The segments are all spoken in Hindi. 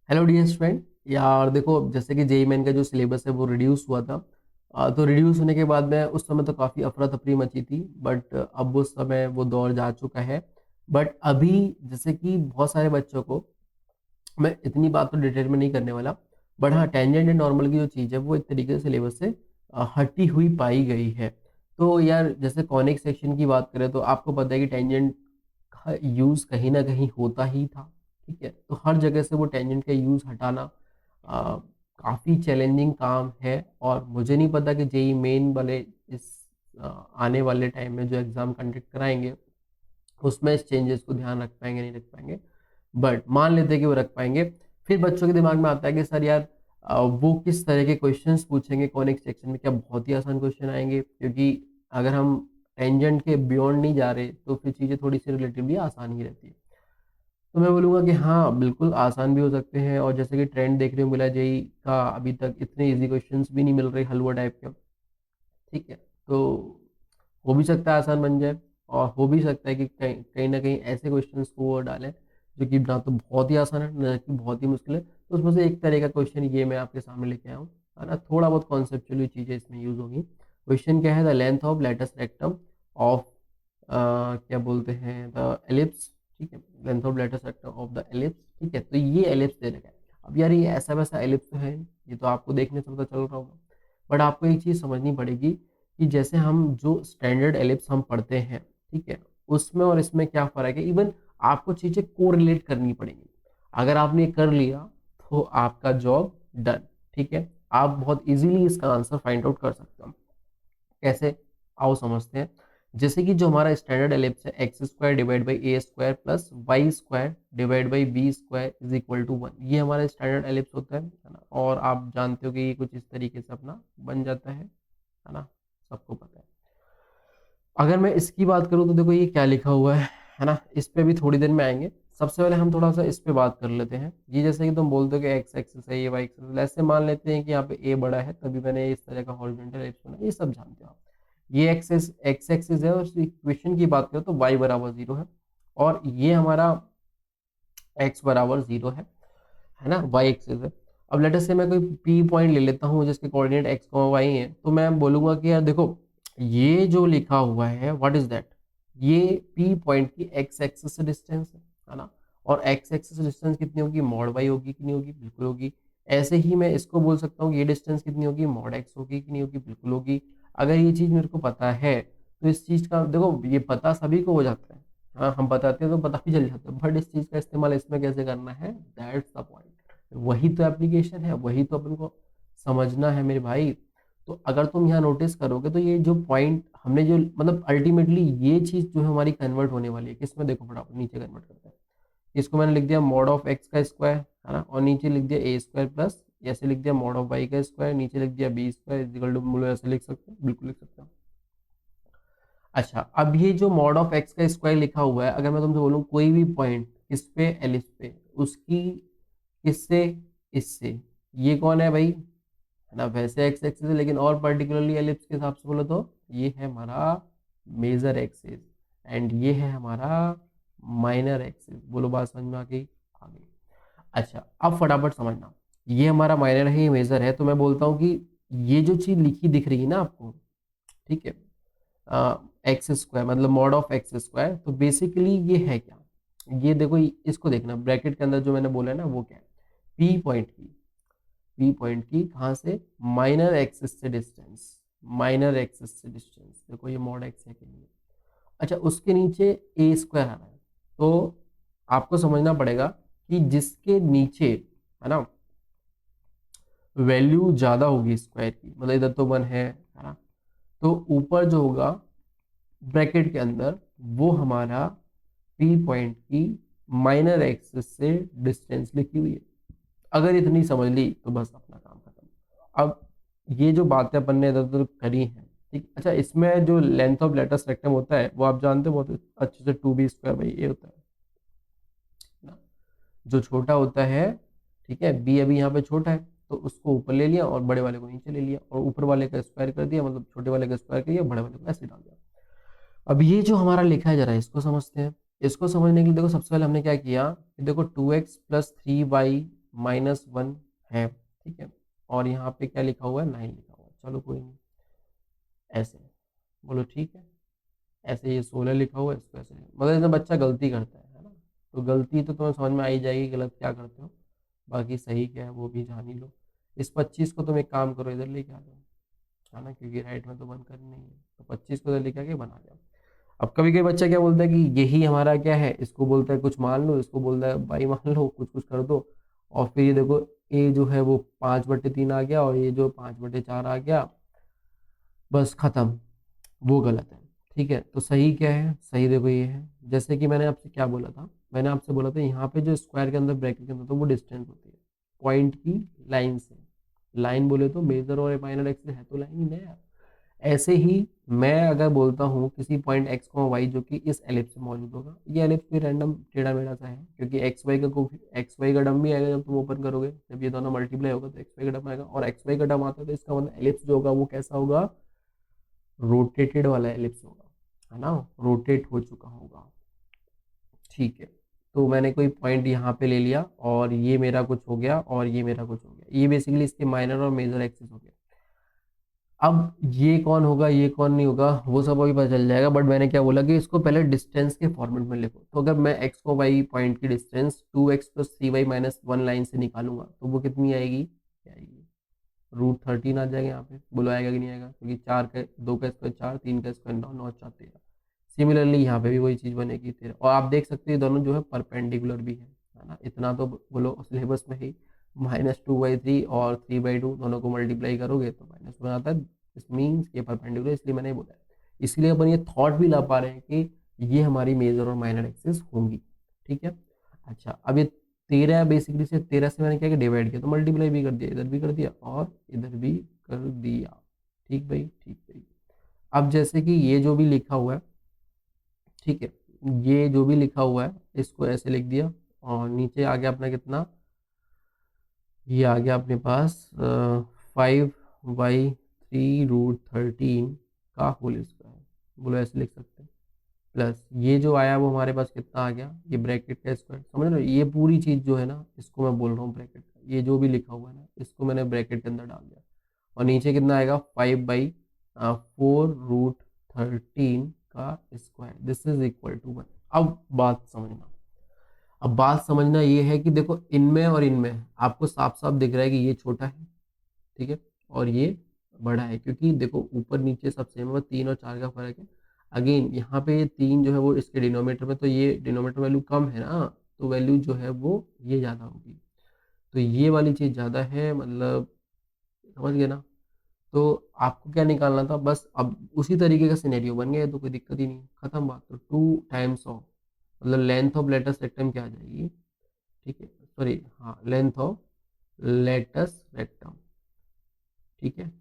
Hello dear student. यार देखो, जैसे कि जेई मेन का जो सिलेबस है वो रिड्यूस हुआ था। तो रिड्यूस होने के बाद में उस समय तो काफ़ी अफरा तफरी मची थी, बट अब उस समय वो दौर जा चुका है। बट अभी जैसे कि बहुत सारे बच्चों को, मैं इतनी बात तो डिटेल में नहीं करने वाला, बट हाँ, टेंजेंट एंड नॉर्मल की जो चीज़ है वो एक तरीके से सिलेबस से हटी हुई पाई गई है। तो यार जैसे कॉनिक सेक्शन की बात करें तो आपको पता है कि टेंजेंट का यूज़ कहीं ना कहीं होता ही था। ठीक है, तो हर जगह से वो टेंजेंट का यूज़ हटाना काफ़ी चैलेंजिंग काम है। और मुझे नहीं पता कि जेई मेन वाले इस आने वाले टाइम में जो एग्ज़ाम कंडक्ट कराएंगे उसमें इस चेंजेस को ध्यान रख पाएंगे नहीं रख पाएंगे। बट मान लेते हैं कि वो रख पाएंगे। फिर बच्चों के दिमाग में आता है कि सर यार, वो किस तरह के क्वेश्चंस पूछेंगे कॉनिक सेक्शन में, क्या बहुत ही आसान क्वेश्चन आएंगे? क्योंकि अगर हम टेंजेंट के बियॉन्ड नहीं जा रहे तो फिर चीज़ें थोड़ी सी रिलेटिवली आसान ही रहती है। तो मैं बोलूँगा कि हाँ, बिल्कुल आसान भी हो सकते हैं। और जैसे कि ट्रेंड देखने को मिला जेई का, अभी तक इतने इजी क्वेश्चंस भी नहीं मिल रहे हलवा टाइप के। ठीक है, तो हो भी सकता है आसान बन जाए, और हो भी सकता है कि कहीं कहीं ना कहीं ऐसे क्वेश्चंस को वो डालें जो कि ना तो बहुत ही आसान है ना कि बहुत ही मुश्किल है। तो उसमें से एक तरह का क्वेश्चन ये मैं आपके सामने लेके आया हूँ, है ना। थोड़ा बहुत कॉन्सेप्चुअली चीज़ें इसमें यूज होगी। क्वेश्चन क्या है? The length of latus rectum of, क्या बोलते हैं, द एलिप्स। ठीक है, length of latus rectum of the ellipse. ठीक है, तो ये एलिप्स दे रखा है। अब यार ये ऐसा वैसा एलिप्स तो है नहीं, ये तो आपको देखने से पता चल रहा होगा। बट आपको एक चीज़ समझनी पड़ेगी कि जैसे हम जो स्टैंडर्ड एलिप्स हम पढ़ते हैं, ठीक है, उसमें और इसमें क्या फ़र्क है। इवन आपको चीज़ें कोरिलेट करनी पड़ेंगी। अगर आपने ये कर लिया तो आपका जॉब डन। ठीक है, आप बहुत इजीली इसका आंसर फाइंड आउट कर सकते हो। कैसे? आओ समझते हैं। जैसे कि जो हमारा स्टैंडर्ड एलिप्स है, x square divide by a square plus y square divide by b square is equal to 1, ये हमारा स्टैंडर्ड एलिप्स होता है ना। और आप जानते हो कि ये कुछ इस तरीके से अपना बन जाता है ना, सबको पता है। अगर मैं इसकी बात करूँ तो देखो ये क्या लिखा हुआ है ना, इस पे भी थोड़ी देर में आएंगे। सबसे पहले हम थोड़ा सा इस पे बात कर लेते हैं। ये जैसे कि तुम बोलते हो कि एक्स एक्सिस है, ये वाई एक्सिस है, ऐसे मान लेते हैं कि यहाँ पे ए बड़ा है तभी मैंने इस तरह का हॉरिजॉन्टल एलिप्स बना, ये सब जानते हो आप। ये एक्स एक्सिस है, और इक्वेशन की बात करें तो वाई बराबर 0 है, और ये हमारा एक्स बराबर 0 है ना, वाई एक्सिस है। अब लेट अस से मैं कोई पी पॉइंट ले लेता हूँ जिसके कोऑर्डिनेट एक्स वाई है, तो मैं बोलूंगा कि यार देखो, ये जो लिखा हुआ है व्हाट इज दैट, ये पी पॉइंट की एक्स एक्सिस से डिस्टेंस है ना। और एक्स एक्सिस डिस्टेंस कितनी होगी? मॉड वाई होगी कि नहीं होगी? बिल्कुल होगी। ऐसे ही मैं इसको बोल सकता हूँ कि ये डिस्टेंस कितनी होगी? मॉड एक्स होगी कि नहीं होगी? बिल्कुल होगी। अगर ये चीज मेरे को पता है तो इस चीज का देखो, ये पता सभी को हो जाता है। हाँ, हम बताते हैं तो पता भी चल जाता है, बट इस चीज का इस्तेमाल इसमें कैसे करना है, दैट्स द पॉइंट। वही तो एप्लीकेशन है, वही तो अपन को समझना है मेरे भाई। तो अगर तुम यहाँ नोटिस करोगे तो ये जो पॉइंट हमने जो मतलब अल्टीमेटली ये चीज जो है हमारी कन्वर्ट होने वाली है किसमें, देखो फटाफट नीचे कन्वर्ट करते हैं। इसको मैंने लिख दिया मॉड ऑफ एक्स का स्क्वायर, है ना, और नीचे लिख दिया ए स्क्वायर प्लस, ऐसे लिख दिया मॉड ऑफ वाई का स्क्वायर, नीचे लिख दिया बी स्क्वायर इक्वल टू, ऐसे लिख सकते हैं, बिल्कुल लिख सकते हैं। अच्छा, अब ये जो मॉड ऑफ एक्स का स्क्वायर लिखा हुआ है, अगर मैं तुमसे बोलूं कोई भी पॉइंट इस पे एलिप्स पे, उसकी किससे, इससे, ये कौन है भाई, है ना। वैसे एक्स एक्सिस है, लेकिन और पर्टिकुलरली एलिप्स के हिसाब से बोलो तो ये है हमारा मेजर एक्सिस, एंड ये है हमारा माइनर एक्सिस। बोलो बात समझ में आ गई? आ गई। अच्छा, अब फटाफट समझना, ये हमारा माइनर है, ये मेजर है, तो मैं बोलता हूँ कि ये जो चीज लिखी दिख रही है ना आपको, ठीक है, एक्स स्क्वायर मतलब मॉड ऑफ एक्स स्क्वायर, तो बेसिकली ये है क्या? ये देखो, इसको देखना ब्रैकेट के अंदर जो मैंने बोला है ना वो क्या है, पी पॉइंट की कहाँ से, माइनर एक्सिस से डिस्टेंस, माइनर एक्सिस से डिस्टेंस, देखो ये मॉड एक्स है कि नहीं है। अच्छा, उसके नीचे ए स्क्वायर आ रहा है, तो आपको समझना पड़ेगा कि जिसके नीचे, है ना, वैल्यू ज्यादा होगी स्क्वायर की, मतलब इधर तो 1 है ना, तो ऊपर जो होगा ब्रैकेट के अंदर वो हमारा पी पॉइंट की माइनर एक्सिस से डिस्टेंस लिखी हुई है। अगर इतनी समझ ली तो बस अपना काम खत्म। अब ये जो बातें अपन ने इधर उधर करी हैं, ठीक, अच्छा, इसमें जो लेंथ ऑफ लेटस रेक्टम होता है वो आप जानते हो बहुत अच्छे से, 2b² होता है ना। जो छोटा होता है, ठीक है, बी अभी यहाँ पे छोटा है तो उसको ऊपर ले लिया और बड़े वाले को नीचे ले लिया, और ऊपर वाले का स्क्वायर कर दिया, मतलब छोटे वाले का स्क्वायर कर दिया, बड़े वाले को ऐसे डाल दिया। अब ये जो हमारा लिखा है जरा इसको समझते हैं। इसको समझने के लिए देखो सबसे पहले हमने क्या किया कि देखो 2x प्लस 3y -1 है, ठीक है, और यहाँ पे क्या लिखा हुआ है 9 लिखा हुआ है, चलो कोई नहीं, ऐसे बोलो ठीक है, ऐसे ये 16 लिखा हुआ है, इसको ऐसे मतलब इसमें बच्चा गलती करता है ना, तो गलती तो तुम्हें समझ में आ ही जाएगी गलत क्या करते हो, बाकी सही क्या है वो भी जान ही लो। इस 25 को तुम एक काम करो इधर लेके आ जाओ, है ना, क्योंकि राइट में तो बंद करनी नहीं है, तो 25 को इधर लेके आके बना जाओ। अब कभी कभी बच्चा क्या बोलता है कि यही हमारा क्या है, इसको बोलता है कुछ मान लो, इसको बोलता है भाई मान लो, कुछ कुछ कर दो, और फिर ये देखो ए जो है वो 5/3 आ गया और ये जो 5/4 आ गया, बस खत्म, वो गलत है। ठीक है, तो सही क्या है, सही देखो ये है, जैसे कि मैंने आपसे क्या बोला था, मैंने आपसे बोला था यहाँ पे जो स्क्वायर के अंदर ब्रैकेट के अंदर तो वो डिस्टेंस होती है पॉइंट की लाइन से, लाइन बोले तो मेजर और माइनर एक्सिस है तो लाइन ही ना यार। ऐसे ही मैं अगर बोलता हूँ किसी पॉइंट एक्स को वाई जो कि इस एलिप्स में मौजूद होगा, ये एलिप्स भी रैंडम टेढ़ा मेढ़ा सा है क्योंकि एक्स वाई का डम भी आएगा जब तुम ओपन करोगे, जब ये दोनों मल्टीप्लाई होगा तो एक्स वाई का डम आएगा, और एक्स वाई का डम आता है तो इसका मतलब एलिप्स जो होगा वो कैसा होगा, रोटेटेड वाला एलिप्स होगा, है ना, रोटेट हो चुका होगा। ठीक है, तो मैंने कोई पॉइंट यहाँ पे ले लिया और ये मेरा कुछ हो गया और ये मेरा कुछ हो गया, ये बेसिकली इसके माइनर और मेजर एक्सिस हो गया। अब ये कौन होगा ये कौन नहीं होगा वो सब अभी पता चल जाएगा, बट मैंने क्या बोला कि इसको पहले डिस्टेंस के फॉर्मेट में लिखो, तो अगर मैं एक्स को वाई पॉइंट की डिस्टेंस 2x + 3y - 1 लाइन से निकालूंगा तो वो कितनी आएगी, क्या आएगी, √13 आ जाएगा यहाँ पे, बोलो आएगा कि नहीं आएगा, क्योंकि 2 का स्क्वायर 4, 3 का स्क्वायर 9, 9 4 13। सिमिलरली यहाँ पे भी वही चीज़ बनेगी 13, और आप देख सकते हो ये दोनों जो है परपेंडिकुलर भी है ना, इतना तो बोलो सिलेबस में ही, -2/3 और 3/2 दोनों को मल्टीप्लाई करोगे तो -1 आता है, इस मीन्स ये परपेंडिकुलर, इसलिए मैंने बोला है, इसलिए अपन ये थॉट भी ला पा रहे हैं कि ये हमारी मेजर और माइनर एक्सिस होंगी। ठीक है, अच्छा अब ये 13 बेसिकली से 13 से मैंने क्या किया, डिवाइड किया, तो मल्टीप्लाई भी कर दिया, इधर भी कर दिया और इधर भी कर दिया। ठीक भाई, ठीक भाई। अब जैसे कि ये जो भी लिखा हुआ है, ठीक है, ये जो भी लिखा हुआ है इसको ऐसे लिख दिया, और नीचे आ गया अपना कितना, ये आ गया अपने पास 5/3√13 का होल स्क्वायर, बोलो ऐसे लिख सकते हैं, प्लस ये जो आया वो हमारे पास कितना आ गया, ये ब्रैकेट का स्क्वायर, समझ रहे हो, ये पूरी चीज़ जो है ना इसको मैं बोल रहा हूँ ब्रैकेट का, ये जो भी लिखा हुआ है ना इसको मैंने ब्रैकेट के अंदर डाल दिया, और नीचे कितना आएगा 5/4√13 का square, this is equal to 1। अब बात समझना, अब बात समझना ये है कि देखो इनमें और इनमें आपको साफ साफ दिख रहा है कि ये छोटा है, ठीक है, और ये बड़ा है, क्योंकि देखो ऊपर नीचे सब सेम है, 3 और 4 का फर्क है। अगेन यहाँ पे ये 3 जो है वो इसके डिनोमीटर में, तो ये डिनोमीटर वैल्यू कम है ना, तो वैल्यू जो है वो ये ज़्यादा होगी, तो ये वाली चीज़ ज़्यादा है, मतलब समझ गए ना। तो आपको क्या निकालना था, बस अब उसी तरीके का सिनेरियो बन गया, तो कोई दिक्कत ही नहीं, खत्म बात। तो 2 टाइम्स ऑफ, मतलब लेंथ ऑफ लेटस रेक्टम क्या आ जाएगी, ठीक है, सॉरी हाँ, लेंथ ऑफ लेटस रेक्टम, ठीक है,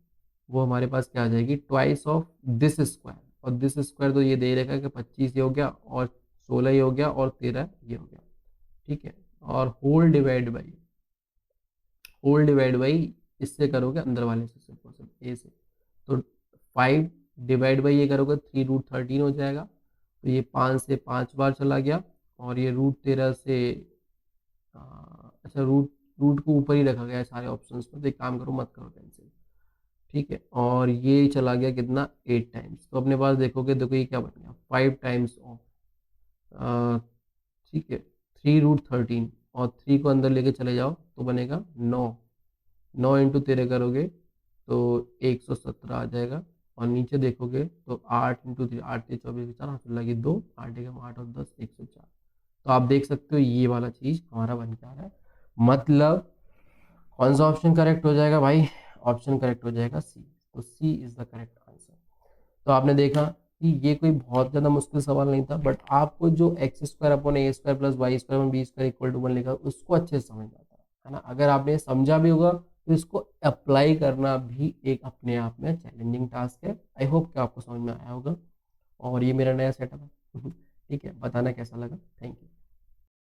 वो हमारे पास क्या आ जाएगी, ट्वाइस ऑफ दिस स्क्वायर, और दिस स्क्वायर तो ये दे रखा है कि 25 ये हो गया और 16 ये हो गया और 13 ये हो गया, ठीक है, और होल डिवाइड बाई इससे करोगे अंदर वाले से, सिर्फ ए से, तो 5/, ये करोगे 3√13 हो जाएगा, तो ये 5 से 5 बार चला गया, और ये √13 से अच्छा रूट रूट को ऊपर ही रखा गया है सारे ऑप्शंस में, तो एक काम करो मत करो कैंसिल, ठीक है, और ये चला गया कितना 8 टाइम्स, तो अपने पास देखोगे, देखो ये क्या बन गया 5 टाइम्स ऑफ, ठीक है, 3√13, और 3 को अंदर लेके चले जाओ तो बनेगा 9, 9 × 13 करोगे तो 117 आ जाएगा, और नीचे देखोगे तो 8 × 3, 8 × 3 = 24, 4 हाथ लगी 2, 8 × 8 और 10 104, तो आप देख सकते हो ये वाला चीज हमारा बन के आ रहा है, मतलब कौन सा ऑप्शन करेक्ट हो जाएगा भाई, ऑप्शन करेक्ट हो जाएगा सी, तो सी इज द करेक्ट आंसर। तो आपने देखा कि ये कोई बहुत ज़्यादा मुश्किल सवाल नहीं था, बट आपको जो x² + y² + b² = 1 लिखा उसको अच्छे से समझ आता है ना, अगर आपने समझा भी होगा तो इसको अप्लाई करना भी एक अपने आप में चैलेंजिंग टास्क है। आई होप कि आपको समझ में आया होगा, और ये मेरा नया सेटअप है ठीक है, बताना कैसा लगा, थैंक यू।